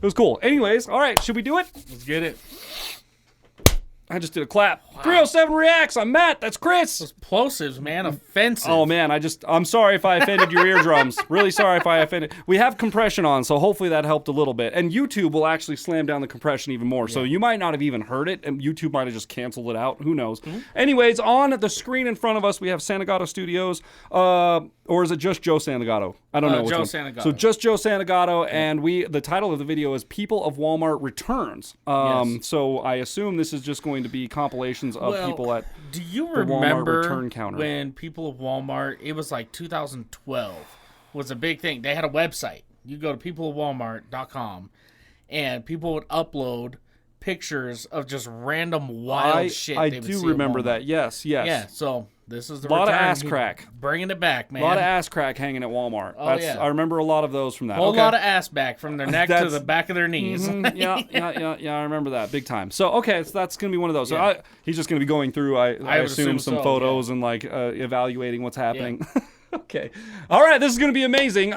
was cool. Anyways, all right, should we do it? Let's get it. I just did a clap. Wow. 307 Reacts. I'm Matt. That's Chris. Those plosives, man. Offensive. Oh, man. I'm sorry if I offended your eardrums. Really sorry if I offended. We have compression on, so hopefully that helped a little bit. And YouTube will actually slam down the compression even more. Yeah. So you might not have even heard it, and YouTube might have just canceled it out. Who knows? Mm-hmm. Anyways, on the screen in front of us, we have Santagato Studios. Or is it just Joe Santagato? I don't know which Joe one. Santagato. So just Joe Santagato, and the title of the video is People of Walmart Returns. Yes. So I assume this is just going to be compilations of people at do you the Walmart remember return counter. When People of Walmart, it was like 2012, was a big thing. They had a website. You go to peopleofwalmart.com, and people would upload pictures of just random wild shit. I do remember that. Yes. Yeah, so this is the lot return. Of ass crack. Bringing it back, man. A lot of ass crack hanging at Walmart. Oh, yeah. I remember a lot of those from that. Whole lot of ass back from their neck to the back of their knees. Mm-hmm. Yeah, I remember that big time. So, okay, so that's going to be one of those. So he's just going to be going through, I assume, some photos and like evaluating what's happening. Yeah. Okay. All right, this is going to be amazing.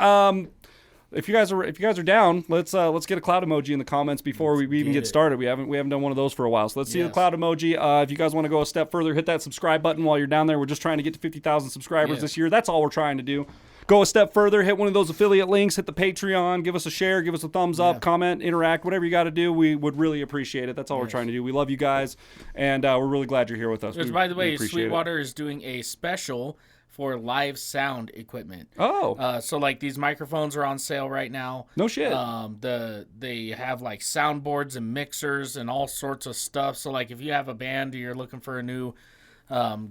If you guys are down, let's get a cloud emoji in the comments before we even get started. We haven't done one of those for a while, so let's see the cloud emoji. If you guys want to go a step further, hit that subscribe button while you're down there. We're just trying to get to 50,000 subscribers this year. That's all we're trying to do. Go a step further, hit one of those affiliate links, hit the Patreon, give us a share, give us a thumbs up, comment, interact, whatever you got to do. We would really appreciate it. That's all we're trying to do. We love you guys, and we're really glad you're here with us. By the way, Sweetwater is doing a special for live sound equipment. Oh. So like these microphones are on sale right now. No shit. They have like soundboards and mixers and all sorts of stuff. So like if you have a band or you're looking for a new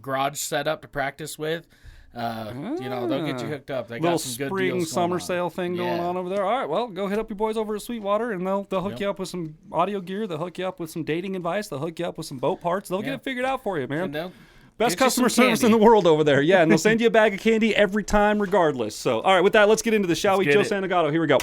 garage setup to practice with, they'll get you hooked up. They got some good spring deals summer sale thing going on over there. All right, well, go hit up your boys over at Sweetwater, and they'll hook you up with some audio gear. They'll hook you up with some dating advice. They'll hook you up with some boat parts. They'll get it figured out for you, man. Best customer service in the world over there. Yeah, and they'll send you a bag of candy every time regardless. So, all right, with that, let's get into the shall we? Joe Santagato, here we go.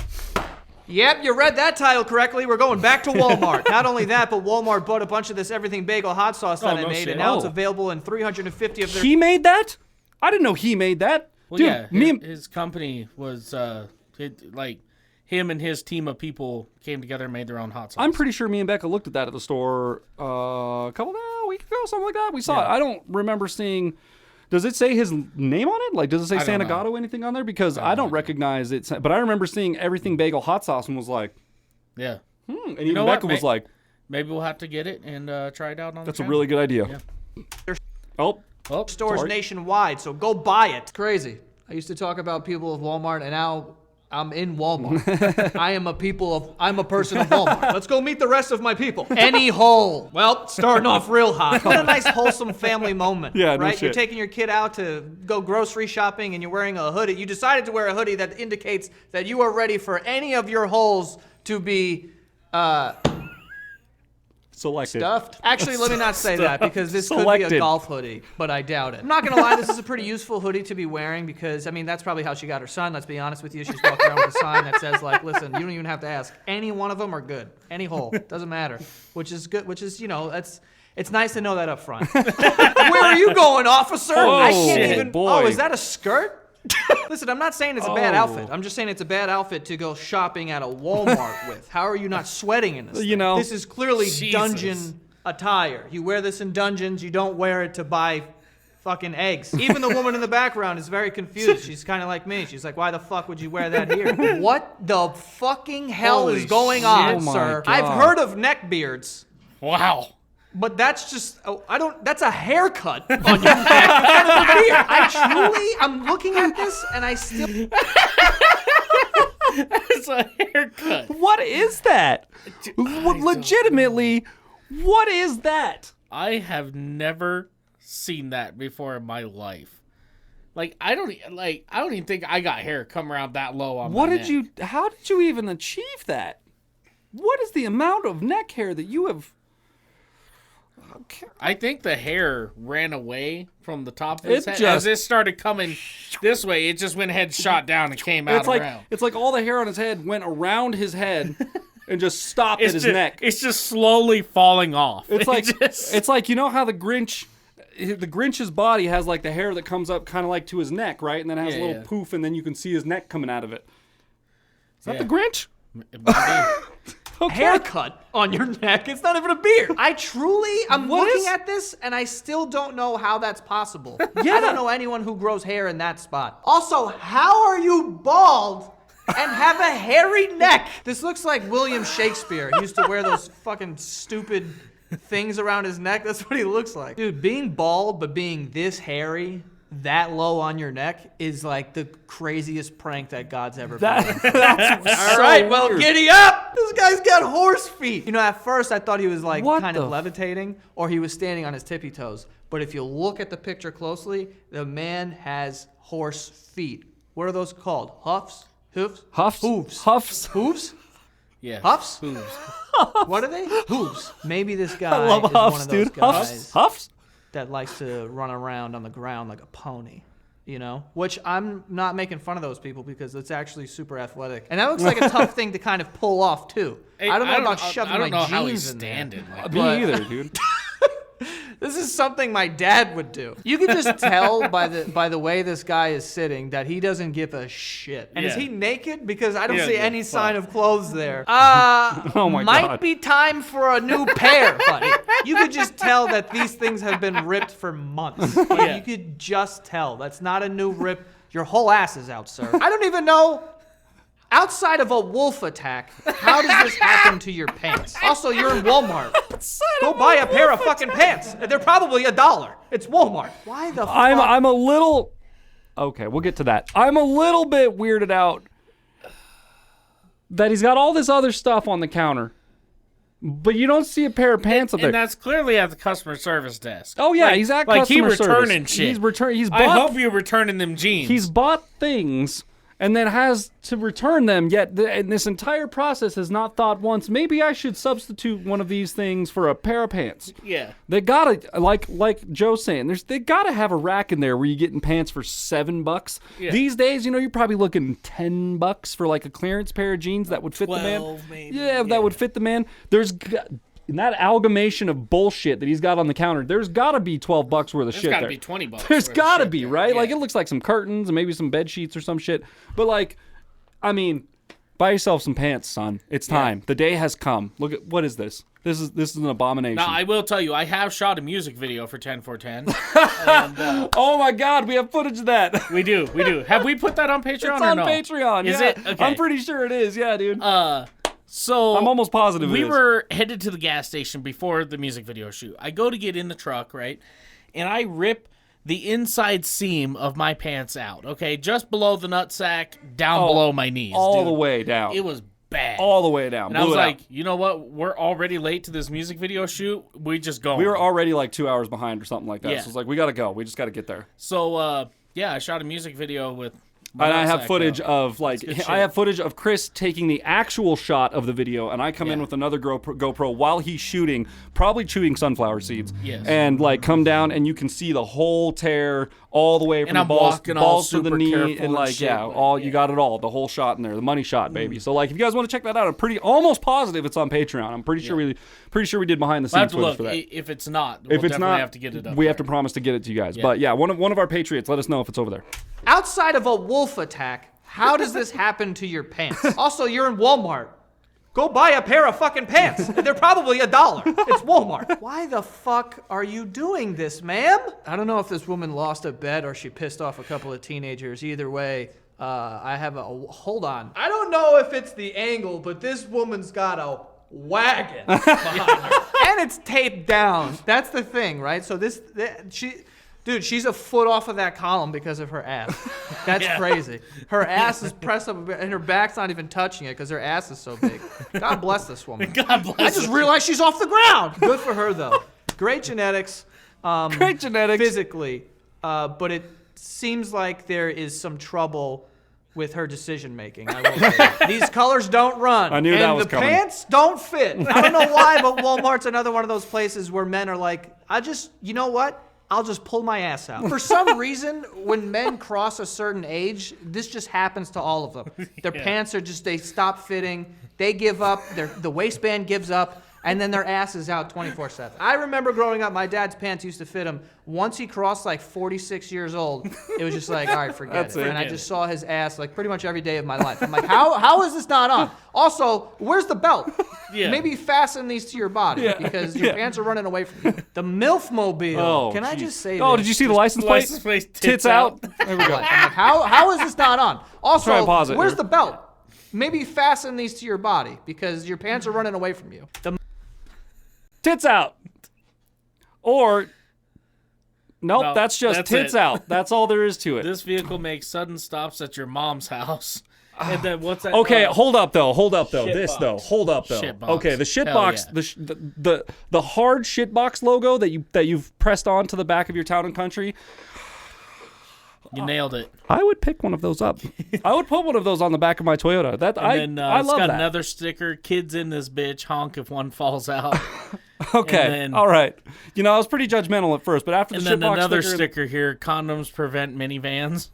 Yep, you read that title correctly. We're going back to Walmart. Not only that, but Walmart bought a bunch of this everything bagel hot sauce that I made, and now it's available in 350 of their... He made that? I didn't know he made that. Well, dude, his company was, him and his team of people came together and made their own hot sauce. I'm pretty sure me and Becca looked at that at the store a week ago, something like that. We saw it. I don't remember seeing... Does it say his name on it? Like, does it say Santagato anything on there? Because I don't recognize it. But I remember seeing everything bagel hot sauce and was like... Yeah. And even Becca was like... Maybe we'll have to get it and try it out on That's a really good idea. Yeah. Stores nationwide, so go buy it. It's crazy. I used to talk about people of Walmart, and now... I'm in Walmart. I'm a person of Walmart. Let's go meet the rest of my people. Any hole. Well, starting off real hot. What a nice, wholesome family moment. Yeah, right? No shit. You're taking your kid out to go grocery shopping and you're wearing a hoodie. You decided to wear a hoodie that indicates that you are ready for any of your holes to be selected. Stuffed? Actually, let me not say that because this could be a golf hoodie, but I doubt it. I'm not going to lie, this is a pretty useful hoodie to be wearing because, I mean, that's probably how she got her son. Let's be honest with you. She's walking around with a sign that says, like, listen, you don't even have to ask. Any one of them are good. Any hole. Doesn't matter. Which is good, which is, it's nice to know that up front. Where are you going, officer? I can't even. Boy. Oh, is that a skirt? Listen, I'm not saying it's a bad outfit. I'm just saying it's a bad outfit to go shopping at a Walmart with. How are you not sweating in this thing? This is clearly dungeon attire. You wear this in dungeons. You don't wear it to buy fucking eggs. Even the woman in the background is very confused. She's kind of like me. She's like, why the fuck would you wear that here? What the fucking hell is going on, sir? I've heard of neck beards. Wow. But that's just, that's a haircut on your neck. I'm looking at this and I still. It's a haircut. What is that? Legitimately, what is that? I have never seen that before in my life. Like, I don't even think I got hair come around that low on my neck. How did you even achieve that? What is the amount of neck hair that you have? I think the hair ran away from the top of his head. As it started coming this way, it just went ahead, shot down, and came out around. It's like all the hair on his head went around his head and just stopped at his neck. It's just slowly falling off. It's like you know how the Grinch's body has like the hair that comes up kind of like to his neck, right? And then it has a little poof, and then you can see his neck coming out of it. Is that the Grinch? It might be. haircut on your neck. It's not even a beard. I'm looking at this and I still don't know how that's possible. Yeah. I don't know anyone who grows hair in that spot. Also, how are you bald and have a hairy neck? This looks like William Shakespeare. He used to wear those fucking stupid things around his neck. That's what he looks like. Dude, being bald but being this hairy, that low on your neck is like the craziest prank that God's ever done. All right, well, giddy up! This guy's got horse feet. You know, at first I thought he was like kind of levitating or he was standing on his tippy toes. But if you look at the picture closely, the man has horse feet. What are those called? Huffs? Hoofs? Huffs? Hooves. Huffs? Hooves? Yeah. Huffs? Hooves. What are they? Hooves. Maybe this guy I love is Huffs, one of those dude. guys Huffs? that likes to run around on the ground like a pony. You know, which I'm not making fun of those people because it's actually super athletic. And that looks like a tough thing to kind of pull off, too. I don't know about shoving my jeans in there. Like, Me either, dude. This is something my dad would do. You can just tell by the way this guy is sitting that he doesn't give a shit. And is he naked? Because I don't see any sign of clothes there. Oh my might God. be time for a new pair, buddy. You could just tell that these things have been ripped for months. Like, you could just tell. That's not a new rip. Your whole ass is out, sir. I don't even know. Outside of a wolf attack, how does this happen to your pants? Also, you're in Walmart. Go buy a pair of fucking pants. They're probably $1. It's Walmart. Why the fuck? I'm a little... Okay, we'll get to that. I'm a little bit weirded out that he's got all this other stuff on the counter, but you don't see a pair of pants up there. And that's clearly at the customer service desk. Oh, yeah, he's at customer service. Like, he returning shit. He's bought, I hope you're returning them jeans. He's bought things and then has to return them, yet and this entire process has not thought once, maybe I should substitute one of these things for a pair of pants. Yeah. They gotta, like Joe's saying, they gotta have a rack in there where you're getting pants for $7. Yeah. These days, you know, you're probably looking $10 for like a clearance pair of jeans that would fit the man. Maybe. Yeah, that would fit the man. In that amalgamation of bullshit that he's got on the counter, there's got to be $12 worth of shit there. There's got to be $20. There's got to be, there. right? Yeah. Like, it looks like some curtains and maybe some bed sheets or some shit. But, like, I mean, buy yourself some pants, son. It's time. Yeah. The day has come. Look at, what is this? This is an abomination. Now, I will tell you, I have shot a music video for 10 for 10. Oh, my God. We have footage of that. We do. Have we put that on Patreon or no? It's on Patreon, Is it? Okay. I'm pretty sure it is. Yeah, dude. So I'm almost positive we were headed to the gas station before the music video shoot. I go to get in the truck, right? And I rip the inside seam of my pants out, okay? Just below the nutsack, down below my knees. All the way down. It was bad. All the way down. And I was like, you know what? We're already late to this music video shoot. We just go. We were already like 2 hours behind or something like that. Yeah. So it's like, we got to go. We just got to get there. So, yeah, I shot a music video with... And I have footage of Chris taking the actual shot of the video, and I come in with another GoPro while he's shooting, probably chewing sunflower seeds. Yes. And like come down and you can see the whole tear all the way from the balls to the knee, and like you got it all, the whole shot in there, the money shot, baby. So like if you guys want to check that out, I'm almost positive it's on Patreon. I'm pretty sure we did behind the scenes footage for that. If it's not, we'll definitely have to get it up. We have to promise to get it to you guys. Yeah. But yeah, one of our Patriots, let us know if it's over there. Outside of a wolf attack, how does this happen to your pants? Also, you're in Walmart. Go buy a pair of fucking pants. They're probably $1. It's Walmart. Why the fuck are you doing this, ma'am? I don't know if this woman lost a bet or she pissed off a couple of teenagers. Either way, I have hold on. I don't know if it's the angle, but this woman's got a wagon behind her. And it's taped down. That's the thing, right? So Dude, she's a foot off of that column because of her ass. That's crazy. Her ass is pressed up a bit, and her back's not even touching it because her ass is so big. God bless this woman. God bless I just realized she's off the ground. Good for her, though. Great genetics. Great genetics. Physically. But it seems like there is some trouble with her decision-making. I will say that. These colors don't run. I knew that was coming. And the pants don't fit. I don't know why, but Walmart's another one of those places where men are like, you know what? I'll just pull my ass out. For some reason, when men cross a certain age, this just happens to all of them. Their pants are they stop fitting. They give up. The waistband gives up. and then their ass is out 24/7. I remember growing up, my dad's pants used to fit him. Once he crossed like 46 years old, it was just like, all right, forget it. And I just saw his ass like pretty much every day of my life. I'm like, how is this not on? Also, where's the belt? Maybe fasten these to your body because your pants are running away from you. The MILF Mobile. Oh, Can I just say Oh, this? did you see the license plate? License plate Tits out. There we go. I'm like, how is this not on? Also, Try and pause it where's here. the belt? Maybe fasten these to your body because your pants are running away from you. Tits out. Or, nope, No, that's just that's tits it. out. That's all there is to it. This vehicle makes sudden stops at your mom's house. And then what's that? Okay, hold up though. Shit This box. though. Hold up though. Shit box. Okay, the shit Hell box, yeah. the hard shit box logo that you've pressed onto the back of your Town and Country. You nailed it. I would pick one of those up. I would put one of those on the back of my Toyota. And then I it's love got that. another sticker, kids in this bitch, honk if one falls out. Okay, and then- all right. You know, I was pretty judgmental at first, but after the And shit then box another sticker sticker here, condoms prevent minivans.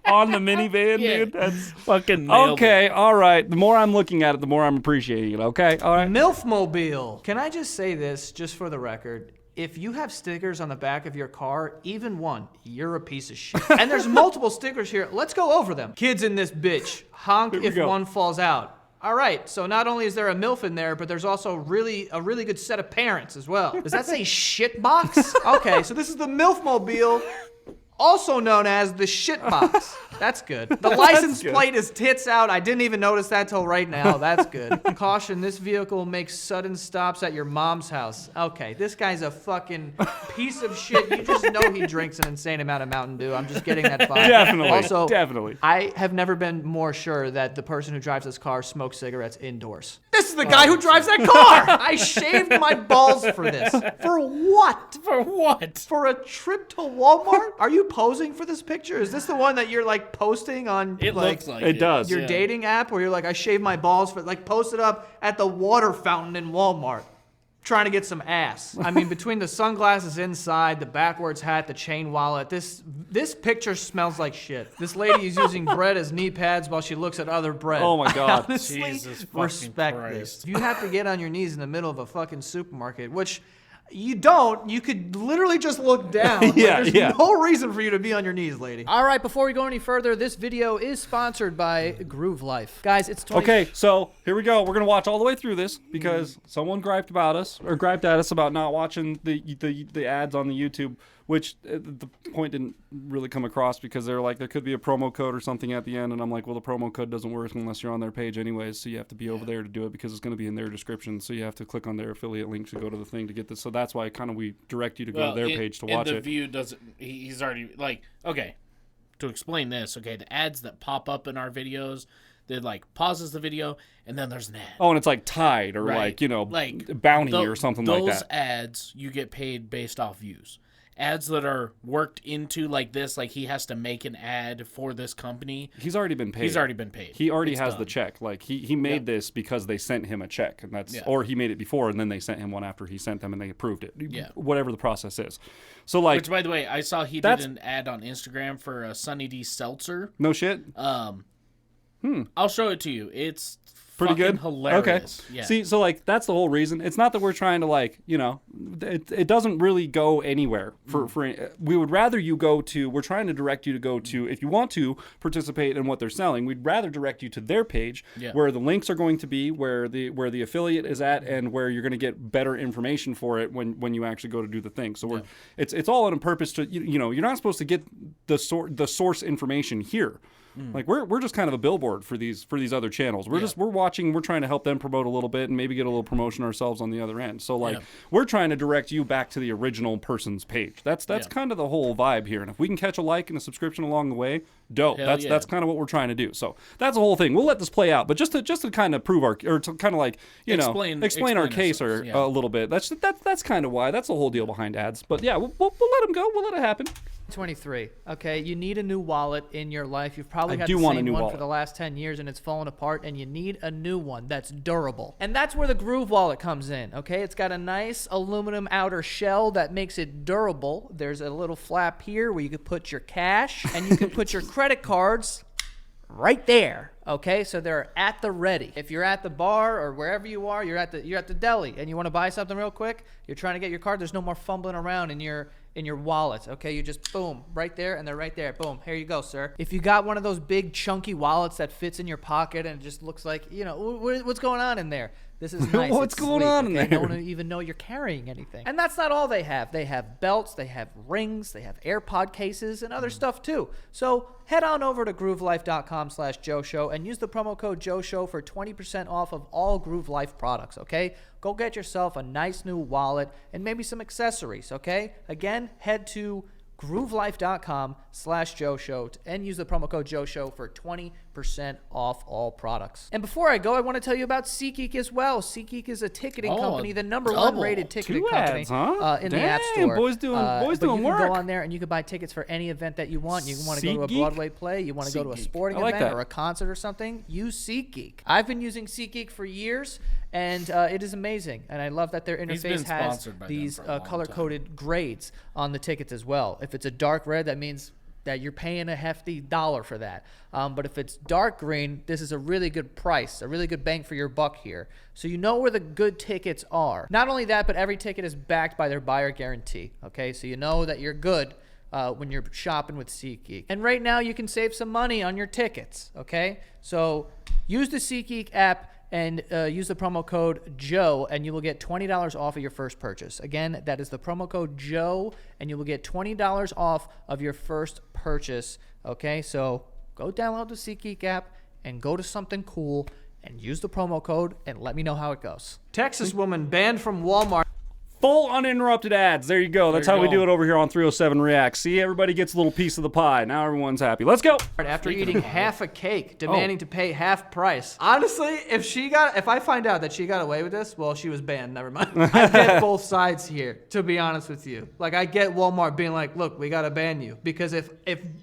on the minivan, Yeah. dude. That's Fucking nailed okay. All right. The more I'm looking at it, the more I'm appreciating it. Okay. All right. MILF Mobile. Can I just say this, just for the record? If you have stickers on the back of your car, even one, you're a piece of shit. And there's multiple stickers here. Let's go over them. Kids in this bitch. Honk Here we if go. one falls out. All right, so not only is there a MILF in there, but there's also a really good set of parents as well. Does that say shit box? Okay, so this is the MILF Mobile, also known as the shit box. That's good. The license plate is tits out. I didn't even notice that till right now. That's good. Caution, this vehicle makes sudden stops at your mom's house. Okay, this guy's a fucking piece of shit. You just know he drinks an insane amount of Mountain Dew. I'm just getting that vibe. Definitely. Also, Definitely. I have never been more sure that the person who drives this car smokes cigarettes indoors. This is the guy who drives that car! I shaved my balls for this. For what? For what? For a trip to Walmart? Are you posing for this picture? Is this the one that you're like posting on It looks like It does. your yeah. dating app where you're like, I shaved my balls for, like, post it up at the water fountain in Walmart trying to get some ass. I mean, between the sunglasses inside, the backwards hat, the chain wallet, this picture smells like shit. This lady is using bread as knee pads while she looks at other bread. Oh my God. Honestly, Jesus fucking respect Christ. this. If you have to get on your knees in the middle of a fucking supermarket, which you don't, you could literally just look down. Yeah, There's yeah. no reason for you to be on your knees, lady. All right, before we go any further, this video is sponsored by Groove Life. Guys, it's 20... Okay, so here we go. We're gonna watch all the way through this because someone griped at us about not watching the ads on the YouTube, which the point didn't really come across because they're like there could be a promo code or something at the end, and I'm like, well, the promo code doesn't work unless you're on their page anyways, so you have to be over there to do it because it's going to be in their description, so you have to click on their affiliate link to go to the thing to get this. So that's why kind of we direct you to go to their page to watch and it. the view doesn't. He's already like okay. To explain this, okay, the ads that pop up in our videos, they like pauses the video and then there's an ad. Oh, and it's like Tide or Right. like Bounty or something like that. Those ads you get paid based off views. Ads that are worked into like this, like he has to make an ad for this company. He's already been paid. He's already been paid. He already It's has done. the check. Like he made this because they sent him a check, and that's or he made it before, and then they sent him one after he sent them, and they approved it. Yeah. Whatever the process is. So like, Which, by the way, I saw he did an ad on Instagram for a Sunny D seltzer. no shit. I'll show it to you. It's Pretty fucking good. hilarious. Okay. Yeah. See, so like that's the whole reason. It's not that we're trying to like it doesn't really go anywhere for we would rather you go to. We're trying to direct you to go to if you want to participate in what they're selling. We'd rather direct you to their page where the links are going to be, where the affiliate is at, and where you're going to get better information for it when you actually go to do the thing. So it's all on a purpose to you're not supposed to get the source information here. Like we're just kind of a billboard for these other channels. We're watching. We're trying to help them promote a little bit and maybe get a little promotion ourselves on the other end. So like we're trying to direct you back to the original person's page. That's kind of the whole vibe here. And if we can catch a like and a subscription along the way, dope. That's kind of what we're trying to do. So that's the whole thing. We'll let this play out, but just to kind of prove our or to kind of like explain our case a little bit. That's kind of why. That's the whole deal behind ads. But yeah, we'll let them go. We'll let it happen. 23. Okay, you need a new wallet in your life. You've probably had the want a same new one wallet. for the last 10 years and it's fallen apart, and you need a new one that's durable. And that's where the Groove wallet comes in, okay? It's got a nice aluminum outer shell that makes it durable. There's a little flap here where you could put your cash and you can put your credit cards right there. Okay, so they're at the ready. If you're at the bar or wherever you are, you're at the deli and you want to buy something real quick, you're trying to get your card, there's no more fumbling around in your wallet. Okay, you just boom, right there, and they're right there. Boom, here you go, sir. If you got one of those big chunky wallets that fits in your pocket and it just looks like, what's going on in there? This is nice. What's going on in there? No one will even know you're carrying anything. And that's not all they have. They have belts, they have rings, they have AirPod cases, and other stuff too. So head on over to groovelife.com/Joe Show and use the promo code Joe Show for 20% off of all Groove Life products, okay? Go get yourself a nice new wallet and maybe some accessories, okay? Again, head to groovelife.com/Joe Show and use the promo code Joe Show for 20% off all products. And before I go, I want to tell you about SeatGeek as well. SeatGeek is a ticketing company, the number one rated ticketing company in the App Store. Boys doing work. You can go on there and you can buy tickets for any event that you want. You want to go to a Broadway play, you want to go to a sporting event or a concert or something, use SeatGeek. I've been using SeatGeek for years, and it is amazing. And I love that their interface has these color-coded grades on the tickets as well. If it's a dark red, that means that you're paying a hefty dollar for that. But if it's dark green, this is a really good price, a really good bang for your buck here. So you know where the good tickets are. Not only that, but every ticket is backed by their buyer guarantee. Okay, so you know that you're good when you're shopping with SeatGeek. And right now you can save some money on your tickets. Okay, so use the SeatGeek app and use the promo code Joe, and you will get $20 off of your first purchase. Again, that is the promo code Joe, and you will get $20 off of your first purchase. Okay, so go download the SeatGeek app and go to something cool and use the promo code and let me know how it goes. Texas woman banned from Walmart. Full uninterrupted ads. There you go. That's how we do it over here on 307 Reacts. See, everybody gets a little piece of the pie. Now everyone's happy. Let's go. After eating half a cake, demanding to pay half price. Honestly, if I find out that she got away with this, well, she was banned. Never mind. I get both sides here, to be honest with you. Like, I get Walmart being like, look, we got to ban you. Because if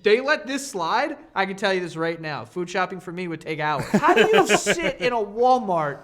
they let this slide, I can tell you this right now. Food shopping for me would take hours. How do you sit in a Walmart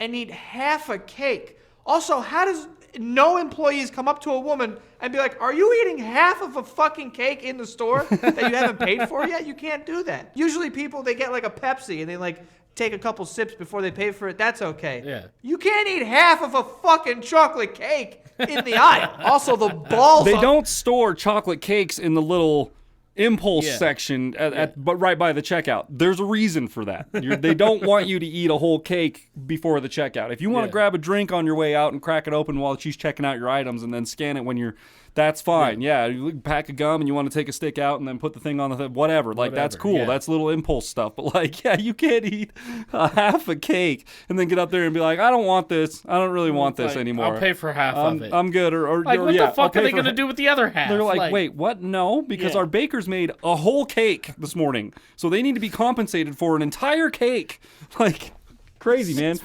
and eat half a cake? Also, how does no employees come up to a woman and be like, are you eating half of a fucking cake in the store that you haven't paid for yet? You can't do that. Usually people, they get like a Pepsi and they like take a couple sips before they pay for it. That's okay. Yeah. You can't eat half of a fucking chocolate cake in the aisle. Also, the balls. They don't store chocolate cakes in the little impulse section but right by the checkout. There's a reason for that. They don't want you to eat a whole cake before the checkout. If you want to grab a drink on your way out and crack it open while she's checking out your items and then scan it when you're, that's fine. Yeah, you pack a gum and you want to take a stick out and then put the thing on the whatever. Like, that's cool. Yeah. That's little impulse stuff. But like, you can't eat half a cake and then get up there and be like, I don't want this. I don't really want this anymore. I'll pay for half of it. I'm good. Or like, what the fuck are they going to do with the other half? They're like, wait, what? No, because our bakers made a whole cake this morning. So they need to be compensated for an entire cake. Like, crazy, man.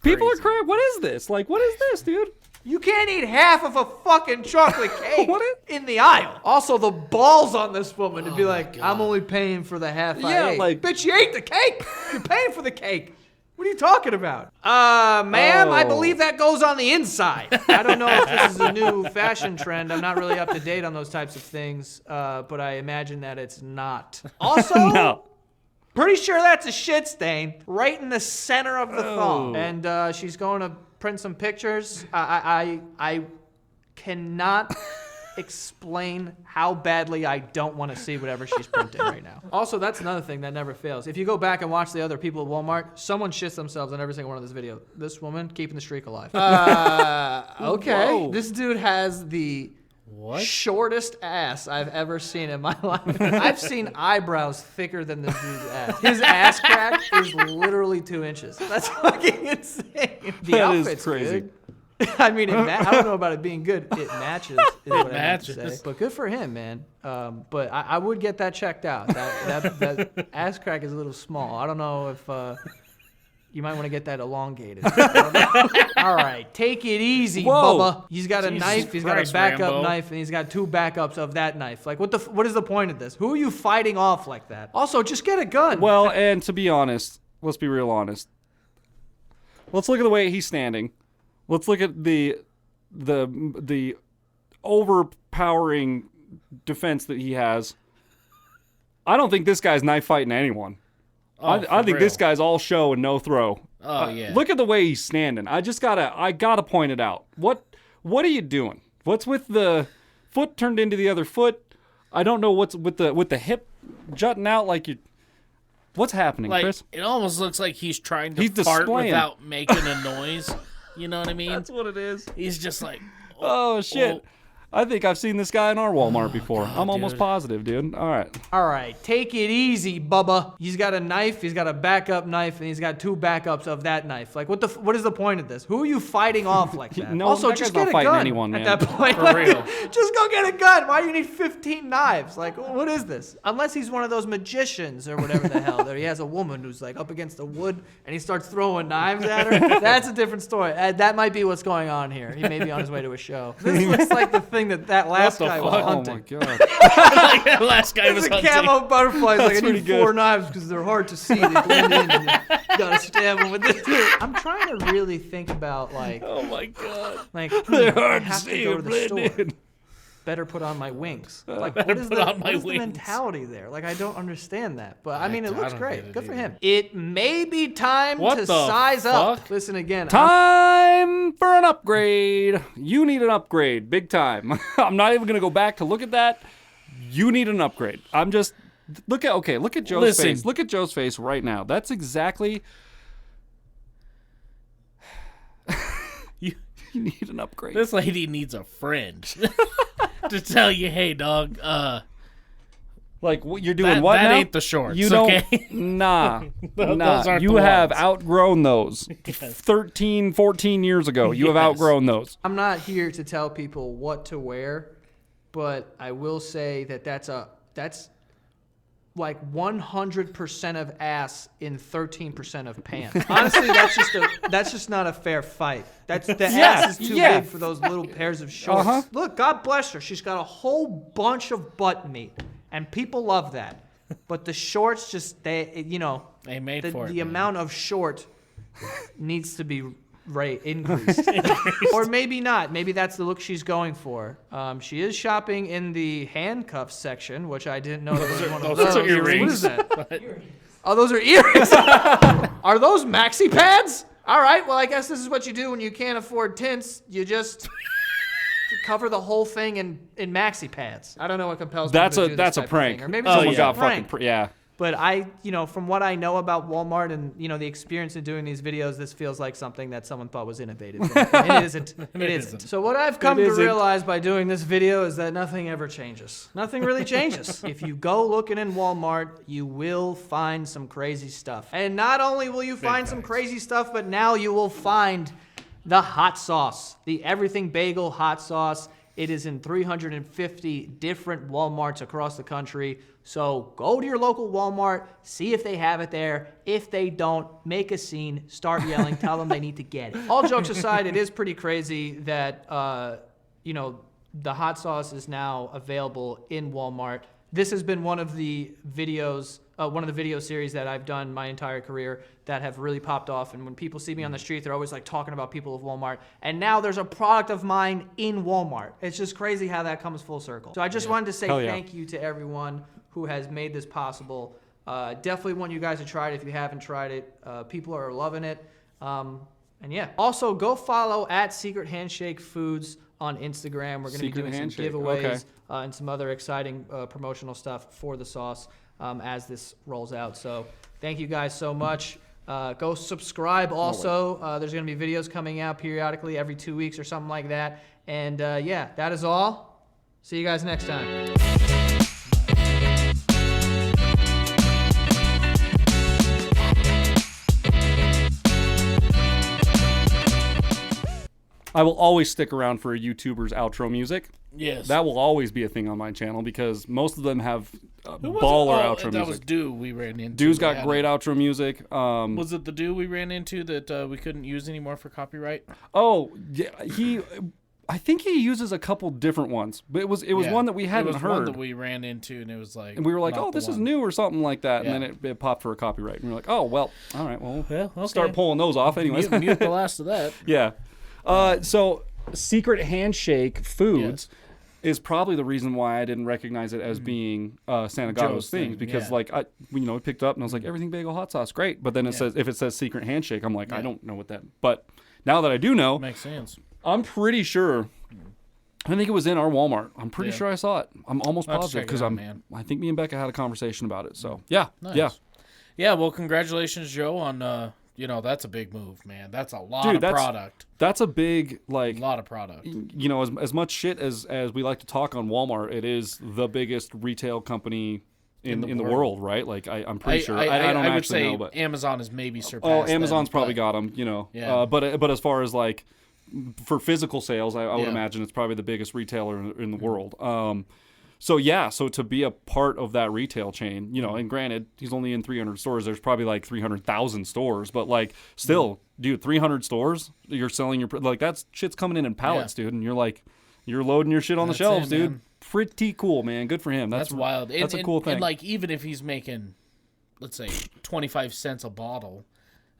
People are crazy. What is this? Like, what is this, dude? You can't eat half of a fucking chocolate cake in the aisle. Also, the balls on this woman to be like, I'm only paying for the half I ate. Like, bitch, you ate the cake. You're paying for the cake. What are you talking about? Ma'am, I believe that goes on the inside. I don't know if this is a new fashion trend. I'm not really up to date on those types of things, but I imagine that it's not. Also, pretty sure that's a shit stain right in the center of the thumb. And she's going to print some pictures. I cannot explain how badly I don't want to see whatever she's printing right now. Also, that's another thing that never fails. If you go back and watch the other people at Walmart, someone shits themselves on every single one of this video. This woman keeping the streak alive. Okay. Whoa. This dude has the shortest ass I've ever seen in my life. I've seen eyebrows thicker than this dude's ass. His ass crack is literally 2 inches. That's fucking insane. The outfit's crazy. Good. I mean, I don't know about it being good. It matches. Is what I have to say. But good for him, man. But I would get that checked out. That ass crack is a little small. I don't know if you might want to get that elongated. All right, take it easy, Bubba. He's got a knife. He's got a backup knife, and he's got 2 backups of that knife. Like, what is the point of this? Who are you fighting off like that? Also, just get a gun. Well, and to be honest, let's be real honest. Let's look at the way he's standing. Let's look at the overpowering defense that he has. I don't think this guy's knife fighting anyone. I think this guy's all show and no throw. Oh yeah. Look at the way he's standing. I gotta point it out. What are you doing? What's with the foot turned into the other foot? I don't know what's with the hip jutting out like you. What's happening, like, Chris? It almost looks like he's trying to fart without making a noise. You know what I mean? That's what it is. He's just like, oh shit. I think I've seen this guy in our Walmart before. I'm almost positive, dude. All right. Take it easy, Bubba. He's got a knife, he's got a backup knife, and he's got 2 backups of that knife. Like, what is the point of this? Who are you fighting off like that? No, also, that just guy's get not a fighting gun anyone, man. at that point. For real. Just go get a gun. Why do you need 15 knives? Like, what is this? Unless he's one of those magicians or whatever the hell. There he has a woman who's like up against the wood, and he starts throwing knives at her. That's a different story. That might be what's going on here. He may be on his way to a show. This looks like the thing that last guy was hunting. Oh my god. like that last guy was It's a hunting. camo butterflies. Like, I pretty need good. 4 knives because they're hard to see. They blend in. And you gotta stab them with this. I'm trying to really think about Oh my god. They're I hard to have see to go to and the blend store. in. Better put on my wings. Like, Better what is put on my the wings. mentality there? Like, I don't understand that. But I mean, it I looks don't great. get it Good for either. him. It may be time What to the size up. fuck? Listen again. Time for an upgrade. You need an upgrade, big time. I'm not even gonna go back to look at that. You need an upgrade. I'm just look at Joe's face. Look at Joe's face right now. That's exactly. You need an upgrade. This lady needs a friend to tell you, hey, dog. Like what you're doing? What that now? ain't the shorts. You don't. Okay? Nah. Those aren't You the have ones. outgrown those. 13, 14 years ago. You have Yes. outgrown those. I'm not here to tell people what to wear, but I will say that that's like 100% of ass in 13% of pants. Honestly, that's just not a fair fight. The ass is too big for those little pairs of shorts. Uh-huh. Look, God bless her. She's got a whole bunch of butt meat, and people love that. But the shorts They made for it. the man. amount of short needs to be increased. Or maybe not. Maybe that's the look she's going for. She is shopping in the handcuffs section, which I didn't know that was one of those. are earrings. What is that? Oh, those are earrings. Are those maxi pads? All right. Well, I guess this is what you do when you can't afford tints. You just cover the whole thing in maxi pads. I don't know what compels me to do this That's a type of prank. thing. Or maybe Someone it's got a prank. fucking yeah. But from what I know about Walmart and, the experience in doing these videos, this feels like something that someone thought was innovative. And it isn't. It isn't. So what I've come to realize by doing this video is that nothing ever changes. Nothing really changes. If you go looking in Walmart, you will find some crazy stuff. And not only will you find some crazy stuff, but now you will find the hot sauce, the Everything Bagel hot sauce. It is in 350 different Walmarts across the country. So go to your local Walmart, see if they have it there. If they don't, make a scene, start yelling, tell them they need to get it. All jokes aside, it is pretty crazy that, the hot sauce is now available in Walmart. This has been one of the video series that I've done my entire career that have really popped off. And when people see me on the street, they're always like talking about people of Walmart. And now there's a product of mine in Walmart. It's just crazy how that comes full circle. So I just wanted to say thank you to everyone who has made this possible. Definitely want you guys to try it if you haven't tried it. People are loving it. Also go follow at Secret Handshake Foods on Instagram. We're going to be doing some giveaways and some other exciting promotional stuff for the sauce as this rolls out. So thank you guys so much. Go subscribe also. There's going to be videos coming out periodically every 2 weeks or something like that. And that is all. See you guys next time. I will always stick around for a YouTuber's outro music. Yes. That will always be a thing on my channel because most of them have baller outro that music. was Dew we ran into. Dew's got great outro music. Was it the Dew we ran into that we couldn't use anymore for copyright? Oh, yeah, I think he uses a couple different ones, but it was one that we hadn't heard. One that we ran into, and it was like, and we were like, not "Oh, this the is one. new" or something like that, and then it popped for a copyright, and we were like, "Oh, well, all right, well, okay. start pulling those off, anyways." Mute the last of that. Yeah. So Secret Handshake Foods. Yes. is probably the reason why I didn't recognize it as being Santagato's thing, because like we picked up and I was like, everything bagel hot sauce, great. But then it says, if it says secret handshake, I'm like, I don't know what that. But now that I do know, makes sense. I'm pretty sure. I think it was in our Walmart. I'm pretty sure I saw it. I'm almost positive because I think me and Becca had a conversation about it. So yeah, yeah. Well, congratulations, Joe, on that's a big move, man. That's a lot of product. That's a big a lot of product. As much shit as we like to talk on Walmart, it is the biggest retail company in the world, right? Like I'm pretty sure. I don't actually know, but Amazon has maybe surpassed. Amazon's probably got them. Yeah. But as far as like for physical sales, I would imagine it's probably the biggest retailer in the world. So to be a part of that retail chain, and granted, he's only in 300 stores. There's probably like 300,000 stores, but like still, dude, 300 stores, you're selling that shit's coming in pallets, dude, and you're loading your shit on the shelves, dude. Man. Pretty cool, man. Good for him. That's wild. That's a cool thing. And like even if he's making, let's say, 25 cents a bottle.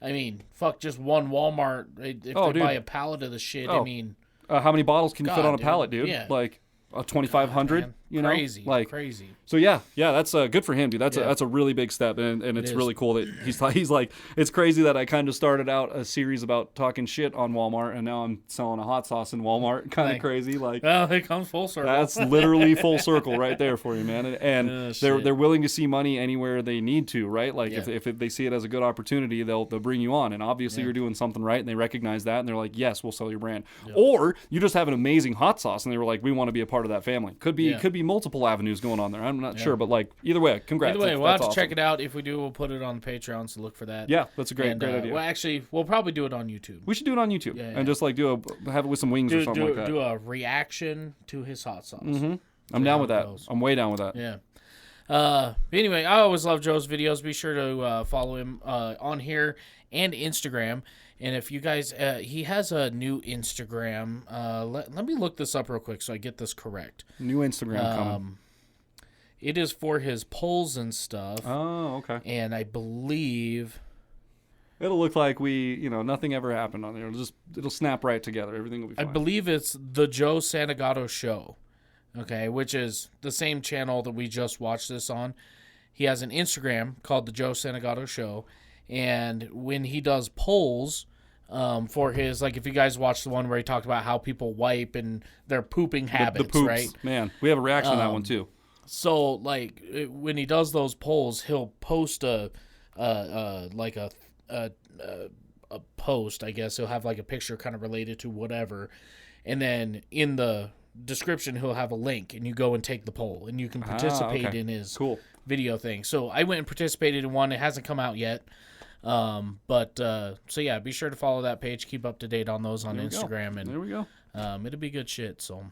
I mean, fuck, just one Walmart. If they buy a pallet of the shit, I mean... how many bottles can you fit on a pallet, dude? Yeah. Like, 2,500, Crazy, Like, crazy. So, yeah, that's good for him, dude. That's a really big step, and it's really cool that he's like... It's crazy that I kind of started out a series about talking shit on Walmart, and now I'm selling a hot sauce in Walmart. Kind of crazy. Like, well, it comes full circle. That's literally full circle right there for you, man. And they're willing to see money anywhere they need to, right? Like, if they see it as a good opportunity, they'll bring you on. And obviously you're doing something right, and they recognize that, and they're like, yes, we'll sell your brand. Yep. Or you just have an amazing hot sauce, and they were like, we want to be a part of that family. Could be multiple avenues going on there. I'm not sure, but like either way, congrats. Either way, we'll have to check it out. If we do, we'll put it on the Patreon, so look for that. Yeah, that's a great idea. Well, actually, we'll probably do it on YouTube. We should do it on YouTube and just like have it with some wings or something like that. Do a reaction to his hot sauce. Mm-hmm. I'm down with that. I'm way down with that. Yeah. Anyway, I always love Joe's videos. Be sure to follow him on here and Instagram. And if you guys, he has a new Instagram. Let me look this up real quick so I get this correct. New Instagram coming. It is for his polls and stuff. Oh, okay. And I believe it'll look like nothing ever happened on there. It'll snap right together. Everything will be fine. I believe it's the Joe Santagato Show. Okay, which is the same channel that we just watched this on. He has an Instagram called the Joe Santagato Show, and when he does polls for his, like, if you guys watched the one where he talked about how people wipe and their pooping habits, the poops, right? Man, we have a reaction on that one too. So, like, when he does those polls, he'll post a post, I guess. He'll have like a picture kind of related to whatever, and then in the description he'll have a link, and you go and take the poll, and you can participate in his video thing. So I went and participated in one. It hasn't come out yet, so yeah, be sure to follow that page. Keep up to date on those on Instagram, and there we go. It'll be good shit. So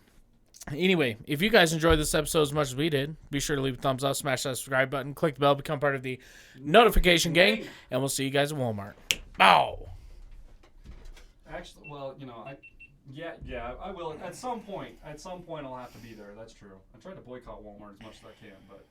anyway, if you guys enjoyed this episode as much as we did, be sure to leave a thumbs up, smash that subscribe button, click the bell, become part of the notification gang, and we'll see you guys at Walmart. Bow. Actually, well, I will. At some point, I'll have to be there. That's true. I tried to boycott Walmart as much as I can, but